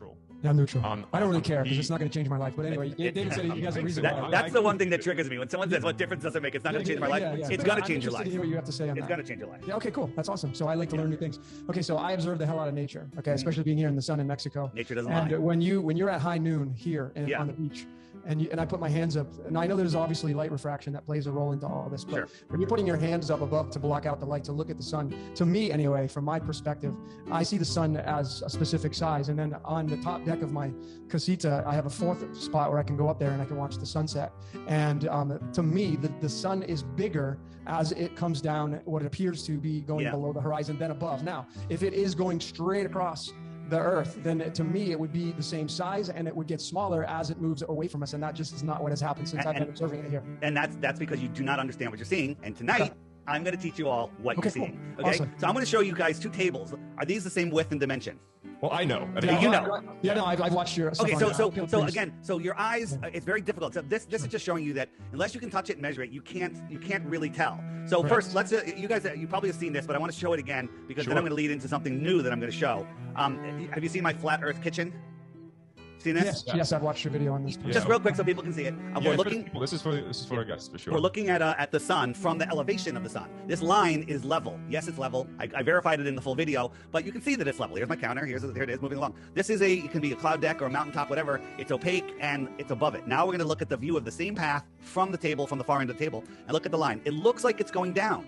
neutral. Yeah, I'm neutral. I don't really care because it's not going to change my life. But anyway, David said you guys are reason why. That's the one thing that triggers me. When someone says, what difference does it make? It's not going to change my life. It's going to change your life. To hear what you have to say on that. It's going to change your life. Yeah, okay, cool. That's awesome. So I like to learn new things. Okay, so I observe the hell out of nature, okay, especially being here in the sun in Mexico. Nature doesn't lie. And when you're at high noon here on the beach, and I put my hands up, and I know there's obviously light refraction that plays a role into all of this, but when you're putting your hands up above to block out the light, to look at the sun, to me anyway, from my perspective, I see the sun as a specific size. And then on the top deck of my casita, I have a fourth spot where I can go up there and I can watch the sunset. And to me, the sun is bigger as it comes down, what it appears to be going below the horizon than above. Now, if it is going straight across the earth, then to me it would be the same size and it would get smaller as it moves away from us, and that just is not what has happened since I've been observing it here. And that's because you do not understand what you're seeing. And tonight I'm going to teach you all what you're seeing. Cool. Okay, awesome. So I'm going to show you guys two tables. Are these the same width and dimension? Well, I know. You know. Yeah, no, I've watched your stuff. Okay, so again, so your eyes, it's very difficult. So this is just showing you that unless you can touch it and measure it, you can't really tell. So first, let's you guys, you probably have seen this, but I want to show it again because then I'm going to lead into something new that I'm going to show. Have you seen my flat Earth kitchen? Seen this? Yes, I've watched your video on this. Just real quick so people can see it. We're looking. This is for our guests for sure. We're looking at the sun from the elevation of the sun. This line is level. Yes, it's level. I verified it in the full video, but you can see that it's level. Here's my counter. Here it is moving along. This is it can be a cloud deck or a mountaintop, whatever. It's opaque and it's above it. Now we're going to look at the view of the same path from the table, from the far end of the table, and look at the line. It looks like it's going down.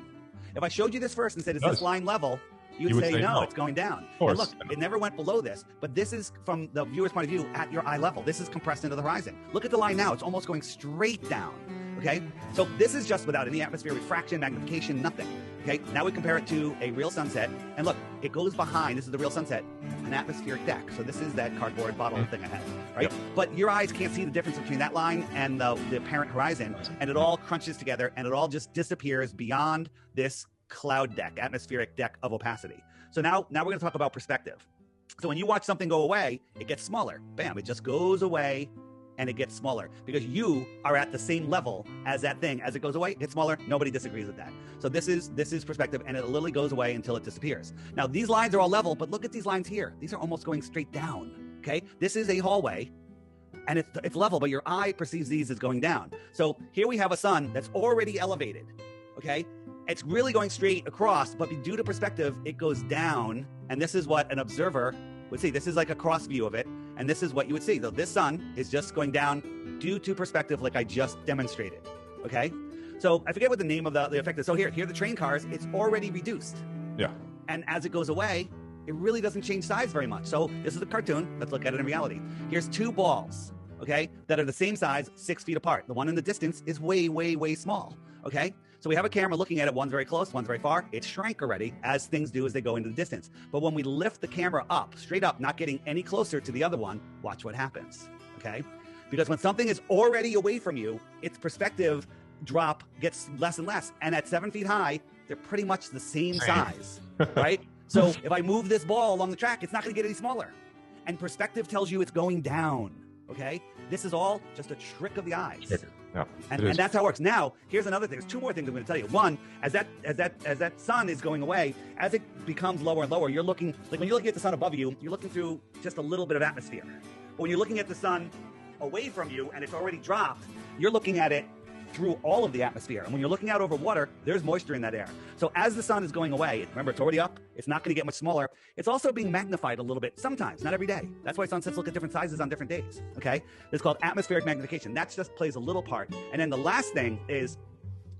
If I showed you this first and said, is this line level? You would say no, it's going down. And look, it never went below this, but this is from the viewer's point of view at your eye level. This is compressed into the horizon. Look at the line now. It's almost going straight down. Okay, so this is just without any atmosphere, refraction, magnification, nothing. Okay, now we compare it to a real sunset, and look, it goes behind, this is the real sunset, an atmospheric deck. So this is that cardboard bottle thing I had, right? But your eyes can't see the difference between that line and the apparent horizon, and it all crunches together, and it all just disappears beyond this cloud deck, atmospheric deck of opacity. So now we're going to talk about perspective. So when you watch something go away, it gets smaller. Bam, it just goes away and it gets smaller because you are at the same level as that thing. As it goes away, it gets smaller. Nobody disagrees with that. So this is perspective, and it literally goes away until it disappears. Now these lines are all level, but look at these lines here. These are almost going straight down. Okay, this is a hallway. And it's level, but your eye perceives these as going down. So here we have a sun that's already elevated. Okay, it's really going straight across, but due to perspective, it goes down. And this is what an observer would see. This is like a cross view of it. And this is what you would see. So this sun is just going down due to perspective, like I just demonstrated. Okay, so I forget what the name of the effect is. So here the train cars, it's already reduced. Yeah. And as it goes away, it really doesn't change size very much. So this is a cartoon. Let's look at it in reality. Here's two balls, okay, that are the same size, 6 feet apart. The one in the distance is way, way, way small. Okay, so we have a camera looking at it. One's very close, one's very far. It shrank already, as things do as they go into the distance. But when we lift the camera up, straight up, not getting any closer to the other one, watch what happens, okay? Because when something is already away from you, its perspective drop gets less and less. And at 7 feet high, they're pretty much the same size, right? So if I move this ball along the track, it's not gonna get any smaller. And perspective tells you it's going down, okay? This is all just a trick of the eyes. Yeah, and that's how it works. Now, here's another thing. There's two more things I'm going to tell you. One, as that sun is going away, as it becomes lower and lower, you're looking, like when you're looking at the sun above you, you're looking through just a little bit of atmosphere. But when you're looking at the sun away from you and it's already dropped, you're looking at it through all of the atmosphere. And when you're looking out over water, there's moisture in that air. So as the sun is going away, remember, it's already up. It's not going to get much smaller. It's also being magnified a little bit sometimes, not every day. That's why sunsets look at different sizes on different days, okay? It's called atmospheric magnification. That just plays a little part. And then the last thing is,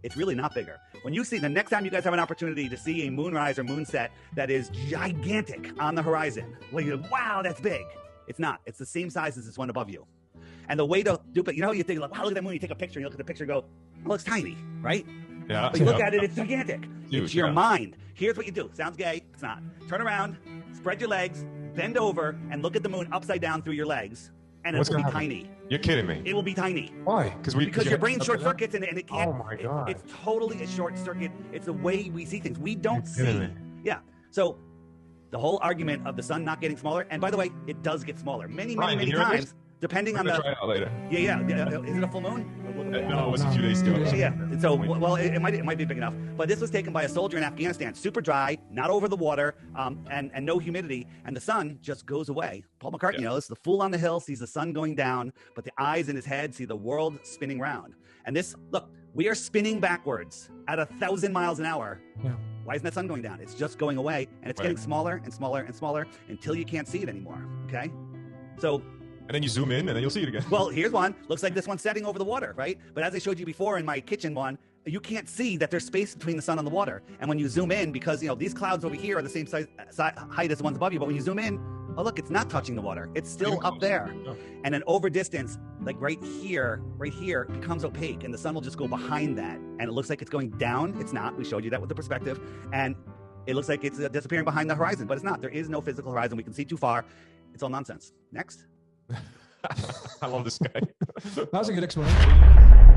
it's really not bigger. When you see, the next time you guys have an opportunity to see a moonrise or moonset that is gigantic on the horizon, well, you're like, wow, that's big. It's not. It's the same size as this one above you. And the way to do it, you know, you think like, wow, look at that moon. You take a picture, and you look at the picture and go, oh, it's tiny, right? Yeah. But you look at it, it's gigantic. Huge, it's your mind. Here's what you do. Sounds gay. It's not. Turn around, spread your legs, bend over, and look at the moon upside down through your legs, and it will be tiny. You're kidding me. It will be tiny. Why? Because your brain short circuits and it can't. Oh my God. It's totally a short circuit. It's the way we see things. We don't see. Yeah. So the whole argument of the sun not getting smaller, and by the way, it does get smaller many times. depending on We're the gonna try it out later. yeah. Is it a full moon? No, it was a few days ago. Yeah. So, well, it might be big enough. But this was taken by a soldier in Afghanistan. Super dry, not over the water, and no humidity, and the sun just goes away. Paul McCartney knows the fool on the hill sees the sun going down, but the eyes in his head see the world spinning round. And this, look, we are spinning backwards at 1,000 miles an hour. Yeah. Why isn't that sun going down? It's just going away, and it's getting smaller and smaller and smaller until you can't see it anymore. Okay, so. And then you zoom in, and then you'll see it again. Well, here's one. Looks like this one's setting over the water, right? But as I showed you before in my kitchen one, you can't see that there's space between the sun and the water. And when you zoom in, because these clouds over here are the same height as the ones above you, but when you zoom in, oh look, it's not touching the water. It's still up there. Oh. And then over distance, like right here, becomes opaque, and the sun will just go behind that. And it looks like it's going down. It's not. We showed you that with the perspective. And it looks like it's disappearing behind the horizon, but it's not. There is no physical horizon. We can see too far. It's all nonsense. Next. I love this guy. That was a good explanation.